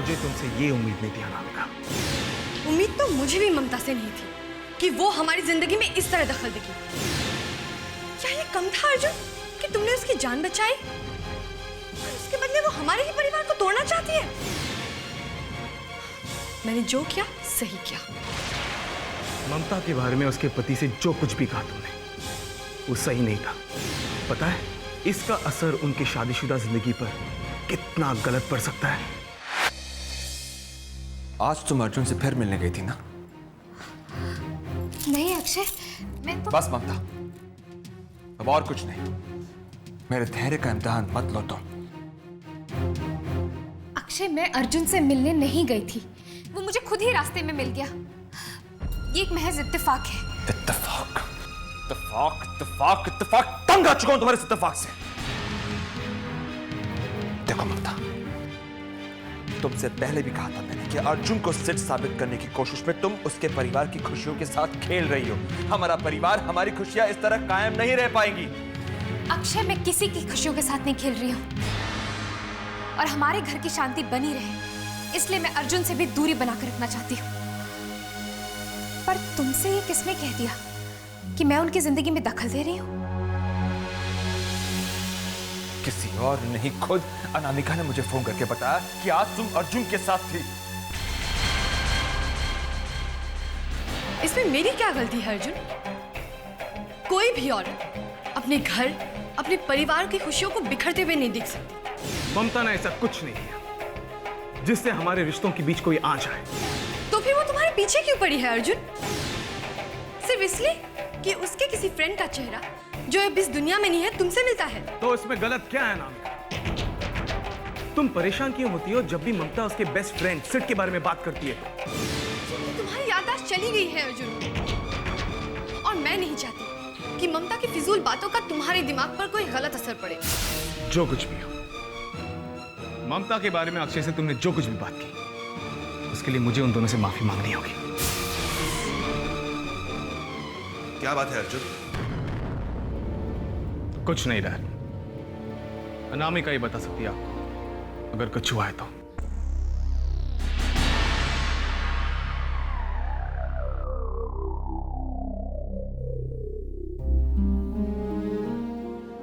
मुझे तुमसे ये उम्मीद नहीं थी अनामिका। उम्मीद तो मुझे भी ममता से नहीं थी कि वो हमारी जिंदगी में इस तरह दखल देगी। क्या ये कम था अर्जुन कि तुमने उसकी जान बचाई और उसके बदले वो हमारे ही परिवार को तोड़ना चाहती है? मैंने जो किया सही किया। ममता के बारे में उसके पति से जो कुछ भी कहा तुमने वो सही नहीं था। पता है इसका असर उनकी शादीशुदा जिंदगी पर कितना गलत पड़ सकता है। आज तुम अर्जुन से फिर मिलने गई थी ना? नहीं अक्षय, मैं तो बस ममता, अब और कुछ नहीं। मेरे धैर्य का इम्तिहान मत लो तुम। अक्षय, मैं अर्जुन से मिलने नहीं गई थी, वो मुझे खुद ही रास्ते में मिल गया। ये एक महज इत्तेफाक है। इत्तेफाक, इत्तेफाक, इत्तेफाक, इत्तेफाक, तंग आ चुका हूं तुम्हारे इस इत्तेफाक से। देखो ममता, तुमसे पहले भी कहा था मैंने कि अर्जुन को सिद्ध साबित करने की कोशिश में तुम उसके परिवार की खुशियों के साथ खेल रही हो। हमारा परिवार, हमारी खुशियां इस तरह कायम नहीं रह पाएंगी। अक्षय, मैं किसी की खुशियों के साथ नहीं खेल रही हूँ और हमारे घर की शांति बनी रहे इसलिए मैं अर्जुन से भी दूरी बनाकर रखना चाहती हूँ। पर तुमसे ये किसने कह दिया कि मैं उनकी जिंदगी में दखल दे रही हूँ? किसी और नहीं, खुद अनामिका ने मुझे फोन करके बताया कि आज तुम अर्जुन के साथ थी। इसमें मेरी क्या गलती है अर्जुन? कोई भी औरत अपने घर, अपने परिवार की खुशियों को बिखरते हुए नहीं देख सकती। ममता ने ऐसा कुछ नहीं किया जिससे हमारे रिश्तों के बीच कोई आंच आए। तो फिर वो तुम्हारे पीछे क्यों पड़ी है अर्जुन? सिर्फ इसलिए कि उसके किसी फ्रेंड का चेहरा जो अब इस दुनिया में नहीं है तुमसे मिलता है। तो इसमें गलत क्या है नामिका? तुम परेशान क्यों होती हो जब भी ममता उसके बेस्ट फ्रेंड सिड के बारे में बात करती है? तुम्हारी याददाश्त चली गई है अर्जुन, और मैं नहीं चाहती कि ममता की फिजूल बातों का तुम्हारे दिमाग पर कोई गलत असर पड़े। जो कुछ भी हो, ममता के बारे में अक्षय से तुमने जो कुछ भी बात की उसके लिए मुझे उन दोनों से माफी मांगनी होगी। क्या बात है अर्जुन? कुछ नहीं रहा। अनामिका ही बता सकती है आपको अगर कुछ हुआ है तो।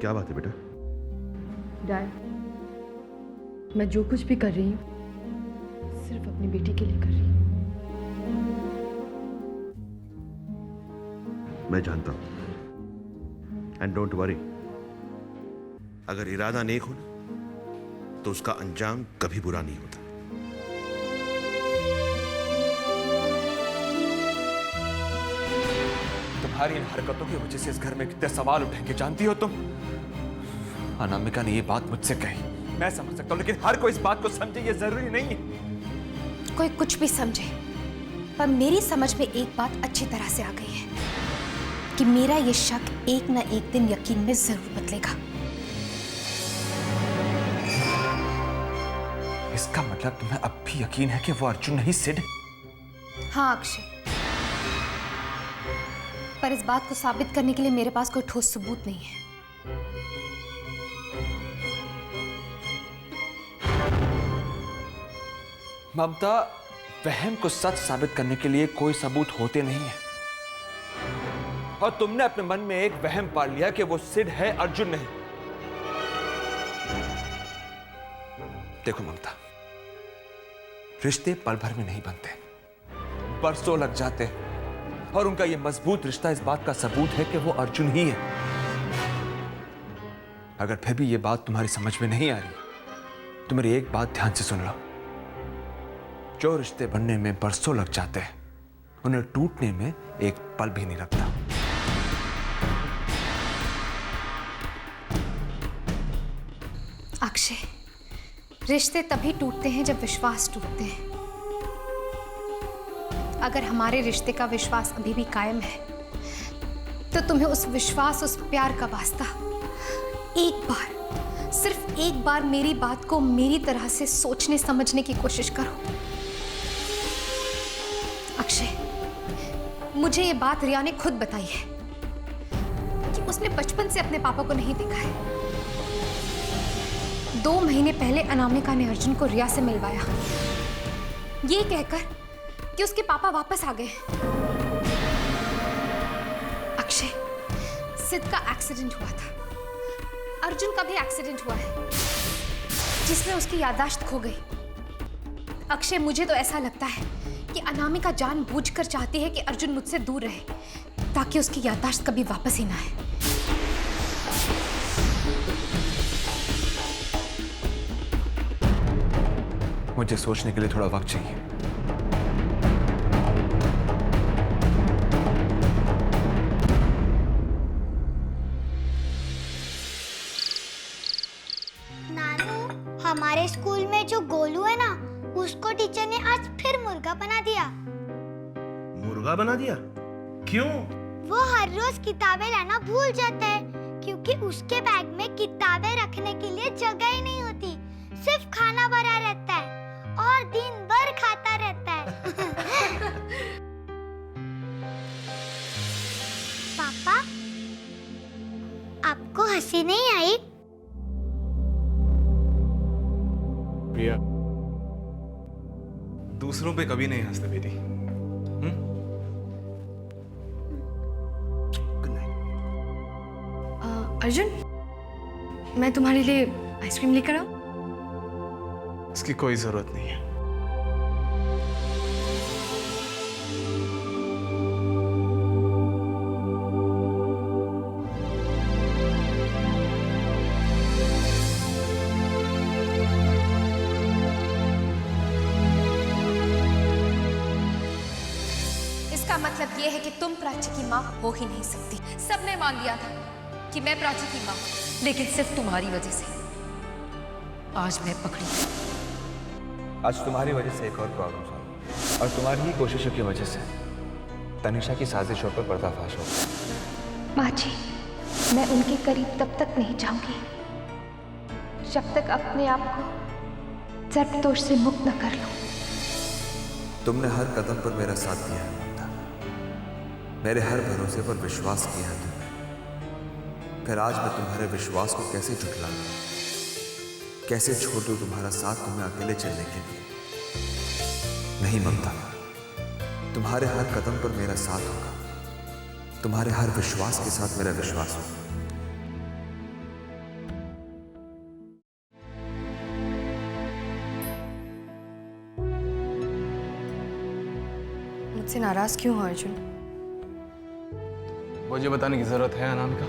क्या बात है बेटा? डैड, मैं जो कुछ भी कर रही हूँ सिर्फ अपनी बेटी के लिए कर रही हूँ। मैं जानता हूं, एंड डोंट वरी, अगर इरादा नेक हो ना तो उसका अंजाम कभी बुरा नहीं होता। तुम्हारी इन हरकतों की वजह से इस घर में कितने सवाल उठेंगे जानती हो तुम? अनामिका ने ये बात मुझसे कही, मैं समझ सकता हूं, लेकिन हर कोई इस बात को समझे ये जरूरी नहीं है। कोई कुछ भी समझे, पर मेरी समझ में एक बात अच्छी तरह से आ गई है कि मेरा ये शक एक न एक दिन यकीन में जरूर बदलेगा। इसका मतलब तुम्हें अब भी यकीन है कि वो अर्जुन नहीं सिड? हाँ अक्षय, पर इस बात को साबित करने के लिए मेरे पास कोई ठोस सबूत नहीं है। ममता, वहम को सच साबित करने के लिए कोई सबूत होते नहीं है, और तुमने अपने मन में एक वहम पाल लिया कि वो सिड है, अर्जुन नहीं। देखो ममता, रिश्ते पल भर में नहीं बनते, बरसों लग जाते हैं, और उनका ये मजबूत रिश्ता इस बात का सबूत है कि वो अर्जुन ही है। अगर फिर भी ये बात तुम्हारी समझ में नहीं आ रही तो मेरी एक बात ध्यान से सुन लो। जो रिश्ते बनने में बरसों लग जाते हैं उन्हें टूटने में एक पल भी नहीं लगता। अक्षय, रिश्ते तभी टूटते हैं जब विश्वास टूटते हैं। अगर हमारे रिश्ते का विश्वास अभी भी कायम है तो तुम्हें उस विश्वास, उस प्यार का वास्ता एक बार, सिर्फ एक बार मेरी बात को मेरी तरह से सोचने समझने की कोशिश करो। अक्षय, मुझे ये बात रिया ने खुद बताई है कि उसने बचपन से अपने पापा को नहीं देखा है। 2 महीने पहले अनामिका ने अर्जुन को रिया से मिलवाया ये कहकर कि उसके पापा वापस आ गए। अक्षय, सिद्ध का एक्सीडेंट हुआ था, अर्जुन का भी एक्सीडेंट हुआ है जिसमें उसकी याददाश्त खो गई। अक्षय, मुझे तो ऐसा लगता है कि अनामिका जानबूझकर चाहती है कि अर्जुन मुझसे दूर रहे ताकि उसकी याददाश्त कभी वापस ही ना आए। मुझे सोचने के लिए थोड़ा वक्त चाहिए। नानू, हमारे स्कूल में जो गोलू है ना, उसको टीचर ने आज फिर मुर्गा बना दिया। मुर्गा बना दिया? क्यों? वो हर रोज किताबें लाना भूल जाता है क्योंकि उसके बैग में किताबें रखने के लिए जगह ही नहीं होती, सिर्फ खाना भरा रहता है और दिन भर खाता रहता है। पापा, आपको हंसी नहीं आई? प्रिया, दूसरों पे कभी नहीं हंसते बेटी। Good night. अर्जुन, मैं तुम्हारे लिए आइसक्रीम लेकर आऊं? इसकी कोई जरूरत नहीं है। इसका मतलब यह है कि तुम प्राची की माँ हो ही नहीं सकती। सबने मान लिया था कि मैं प्राची की माँ, लेकिन सिर्फ तुम्हारी वजह से आज मैं पकड़ी। आज तुम्हारी वजह से एक और प्रॉब्लम सॉल्व, और तुम्हारी ही कोशिशों की वजह से तनिषा की साजिशों पर पर्दाफाश हो। माँ जी, मैं उनके करीब तब तक नहीं जाऊंगी जब तक अपने आप को सर्पदोष से मुक्त न कर लूं। तुमने हर कदम पर मेरा साथ दिया है ममता, मेरे हर भरोसे पर विश्वास किया है तुमने, फिर आज मैं तुम्हारे विश्वास को कैसे झुठला दूं? कैसे छोड़ दूं तुम्हारा साथ तुम्हें अकेले चलने के लिए? नहीं ममता, तुम्हारे हर कदम पर मेरा साथ होगा, तुम्हारे हर विश्वास के साथ मेरा विश्वास होगा। मुझसे नाराज क्यों हो अर्जुन? मुझे बताने की जरूरत है अनामिका?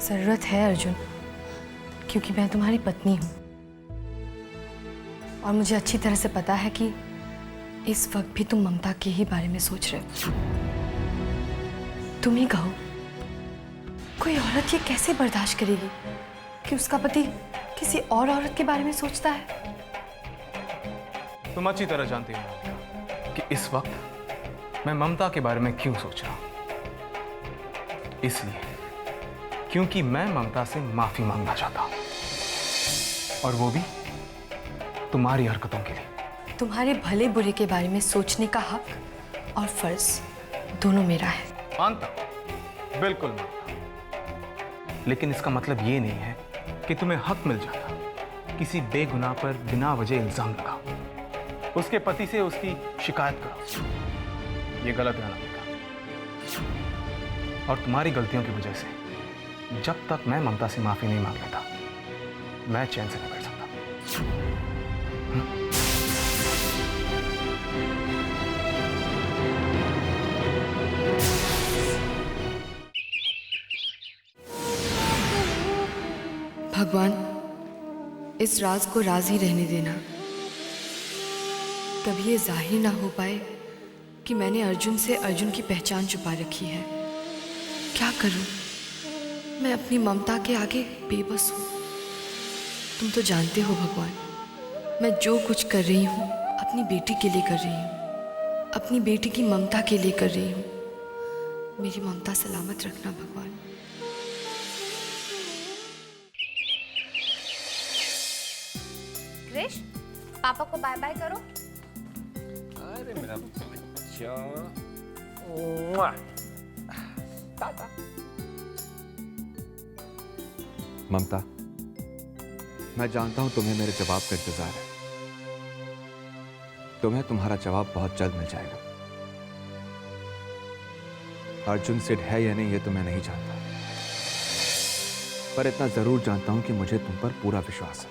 जरूरत है अर्जुन, क्योंकि मैं तुम्हारी पत्नी हूं और मुझे अच्छी तरह से पता है कि इस वक्त भी तुम ममता के ही बारे में सोच रहे हो। तुम ही कहो, कोई औरत ये कैसे बर्दाश्त करेगी कि उसका पति किसी और औरत के बारे में सोचता है? तुम अच्छी तरह जानती हो कि इस वक्त मैं ममता के बारे में क्यों सोच रहा हूं। इसलिए क्योंकि मैं ममता से माफी मांगना चाहता हूं, और वो भी तुम्हारी हरकतों के लिए। तुम्हारे भले बुरे के बारे में सोचने का हक और फर्ज दोनों मेरा है। मानता हूं, बिल्कुल मानता हूं। लेकिन इसका मतलब ये नहीं है कि तुम्हें हक मिल जाता किसी बेगुनाह पर बिना वजह इल्जाम लगाओ, उसके पति से उसकी शिकायत करो। ये गलत है अनामिका, और तुम्हारी गलतियों की वजह से जब तक मैं ममता से माफी नहीं मांग लेता, मैं चैन से नहीं बैठ सकता। भगवान, इस राज को राज ही रहने देना। कभी ये जाहिर ना हो पाए कि मैंने अर्जुन से अर्जुन की पहचान छुपा रखी है। क्या करूं? मैं अपनी ममता के आगे बेबस हूं। तुम तो जानते हो भगवान, मैं जो कुछ कर रही हूं अपनी बेटी के लिए कर रही हूं, अपनी बेटी की ममता के लिए कर रही हूं। मेरी ममता सलामत रखना भगवान। क्रिश, पापा को बाय बाय करो। अरे मेरा बच्चा, ममता, मैं जानता हूं तुम्हें मेरे जवाब का इंतजार है। तुम्हें तुम्हारा जवाब बहुत जल्द मिल जाएगा। अर्जुन सेठ है या नहीं ये तो मैं नहीं जानता, पर इतना जरूर जानता हूं कि मुझे तुम पर पूरा विश्वास है।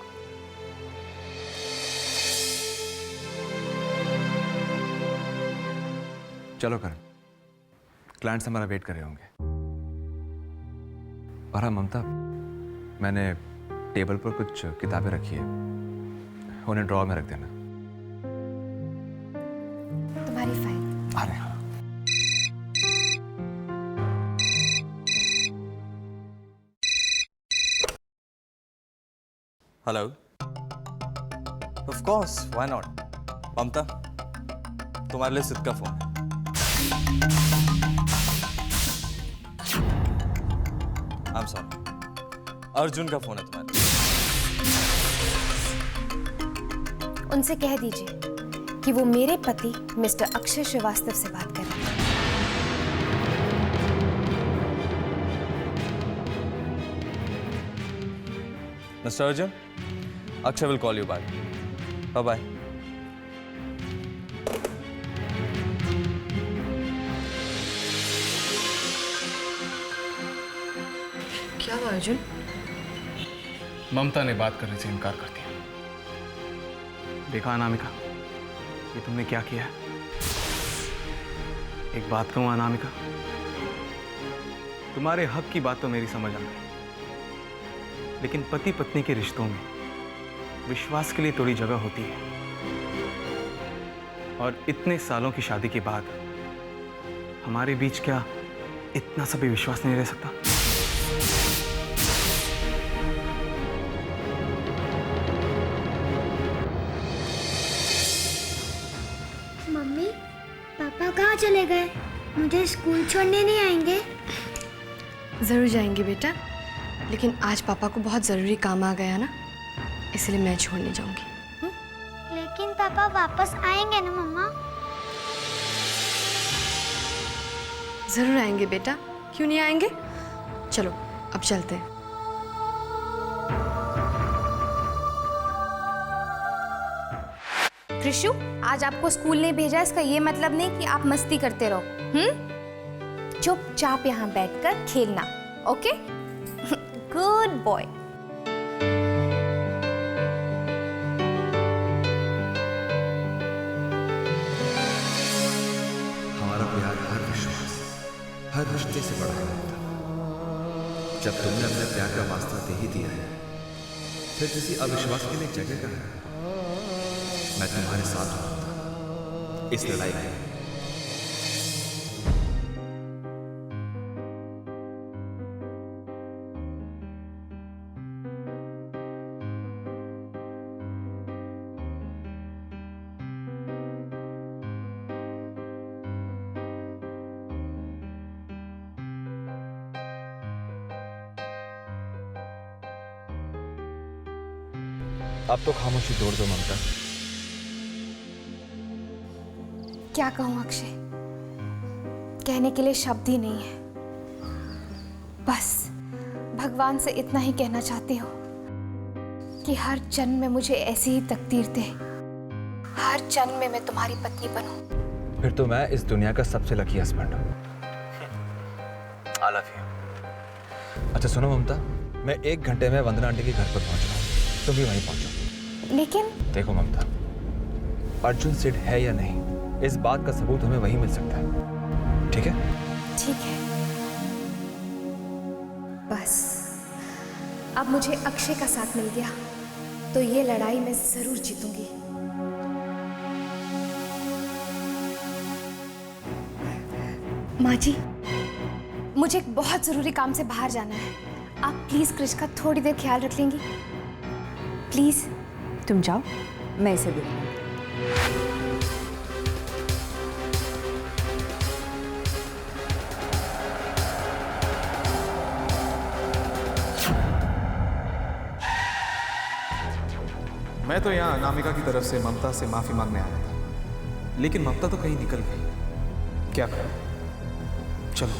चलो करण, क्लाइंट्स हमारा वेट कर रहे होंगे। और हाँ ममता, मैंने टेबल पर कुछ किताबें रखी है, उन्हें ड्रॉर में रख देना। तुम्हारी फाइल। अरे हाँ। Hello. Of course, why not. Mamata, तुम्हारे लिए सिद्ध का फोन है। आई एम सॉरी, अर्जुन का फोन है तुम्हारे। उनसे कह दीजिए कि वो मेरे पति मिस्टर अक्षय श्रीवास्तव से बात कर रहे हैं। Mister Arjun, Akshay will call you back. Bye bye. क्या हुआ अर्जुन? ममता ने बात करने से इनकार कर दिया। देखा अनामिका, ये तुमने क्या किया है? एक बात कहूं अनामिका, तुम्हारे हक की बात तो मेरी समझ आ गई, लेकिन पति पत्नी के रिश्तों में विश्वास के लिए थोड़ी जगह होती है। और इतने सालों की शादी के बाद हमारे बीच क्या इतना सा भी विश्वास नहीं रह सकता? मम्मी, पापा कहाँ चले गए? मुझे स्कूल छोड़ने नहीं आएंगे? जरूर जाएंगे बेटा, लेकिन आज पापा को बहुत जरूरी काम आ गया ना, इसलिए मैं छोड़ने जाऊंगी। लेकिन पापा वापस आएंगे ना मम्मा? जरूर आएंगे बेटा, क्यों नहीं आएंगे? चलो अब चलते हैं। त्रिशु, आज आपको स्कूल नहीं भेजा, इसका ये मतलब नहीं कि आप मस्ती करते रहो। चुपचाप यहाँ बैठकर खेलना, ओके? Good boy. हमारा प्यार हर विश्वास, हर रिश्ते से बड़ा है। जब तुमने अपने प्यार का वास्ता दे ही दिया है, फिर किसी अविश्वास के लिए जगह कहाँ है? मैं तुम्हारे साथ हूं इस लड़ाई में। अब तो खामोशी तोड़ दो ममता। क्या कहूं अक्षय, कहने के लिए शब्द ही नहीं है। बस भगवान से इतना ही कहना चाहती हूँ कि हर जन्म में मुझे ऐसी ही तकदीर दे, हर जन्म में मैं तुम्हारी पत्नी बनूं। फिर तो मैं इस दुनिया का सबसे लकी हस्बैंड हूँ। I love you. अच्छा सुनो ममता, मैं 1 घंटे में वंदना आंटी के घर पर पहुंच रहा हूँ, तुम भी वहीं पहुंचो। लेकिन देखो ममता, अर्जुन सेठ है या नहीं, इस बात का सबूत हमें वहीं मिल सकता है, ठीक है? ठीक है, बस अब मुझे अक्षय का साथ मिल गया तो ये लड़ाई मैं जरूर जीतूंगी। माँ जी, मुझे एक बहुत जरूरी काम से बाहर जाना है। आप प्लीज क्रिश का थोड़ी देर ख्याल रख लेंगी? प्लीज। तुम जाओ, मैं इसे देखूंगी। मैं तो यहाँ अनामिका की तरफ से ममता से माफी मांगने आया था, लेकिन ममता तो कहीं निकल गई। क्या करूं? चलो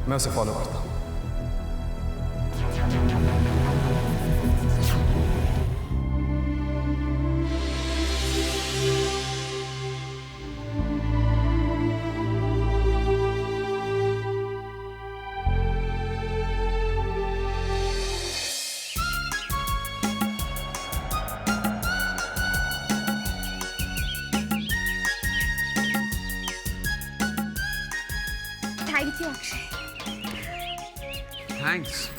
मैं उसे फॉलो करता हूं। थैंक्स।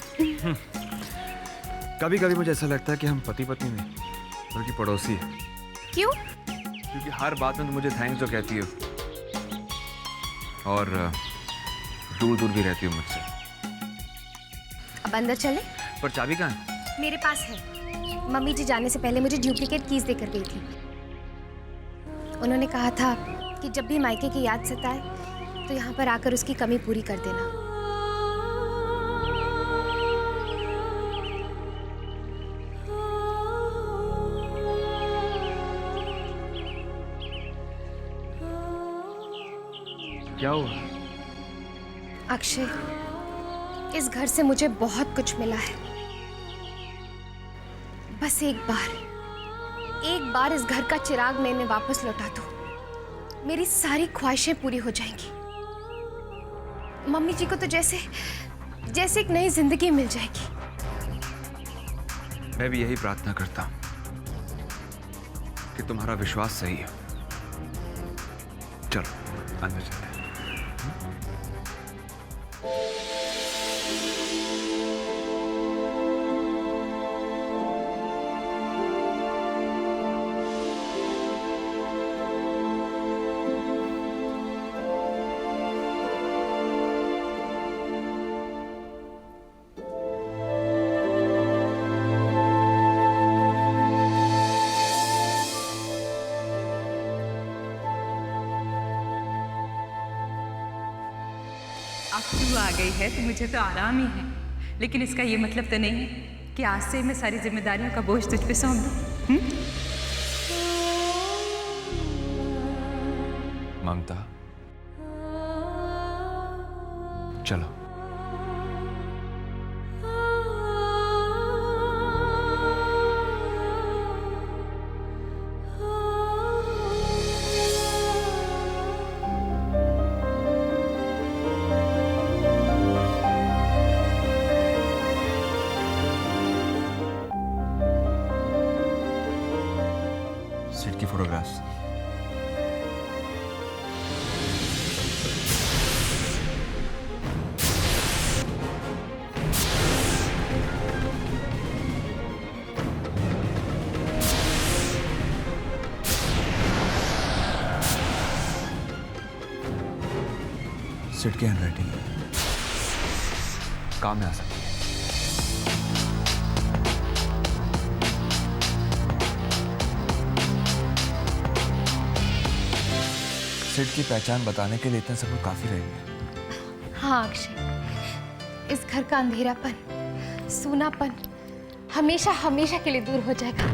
कभी कभी मुझे ऐसा लगता है कि हम पति पत्नी नहीं बल्कि पड़ोसी हैं। क्यों? क्योंकि हर बात में तुम मुझे थैंक्स तो कहती हो और दूर दूर भी रहती हो मुझसे। अब अंदर चले? पर चाबी कहाँ है? मेरे पास है। मम्मी जी जाने से पहले मुझे डुप्लीकेट कीज देकर गई थी। उन्होंने कहा था कि जब भी मायके की याद सताए तो यहाँ पर आकर उसकी कमी पूरी कर देना। क्या हुआ? अक्षय, इस घर से मुझे बहुत कुछ मिला है। बस एक बार इस घर का चिराग मैंने वापस लौटा दो, मेरी सारी ख्वाहिशें पूरी हो जाएंगी। मम्मी जी को तो जैसे एक नई जिंदगी मिल जाएगी। मैं भी यही प्रार्थना करता हूँ कि तुम्हारा विश्वास सही है। चलो अंदर चलते हैं। अब तू आ गई है तो मुझे तो आराम ही है, लेकिन इसका ये मतलब तो नहीं है कि आज से मैं सारी जिम्मेदारियों का बोझ तुझ पे सौंप दूं। ममता, चलो। सिड की फोटोग्राफ्स। सिड की हैंडराइटिंग काम में आ सकती है। सिड की पहचान बताने के लिए इतना सब काफी रहेगा। हाँ अक्षय, इस घर का अंधेरापन, सूनापन हमेशा हमेशा के लिए दूर हो जाएगा।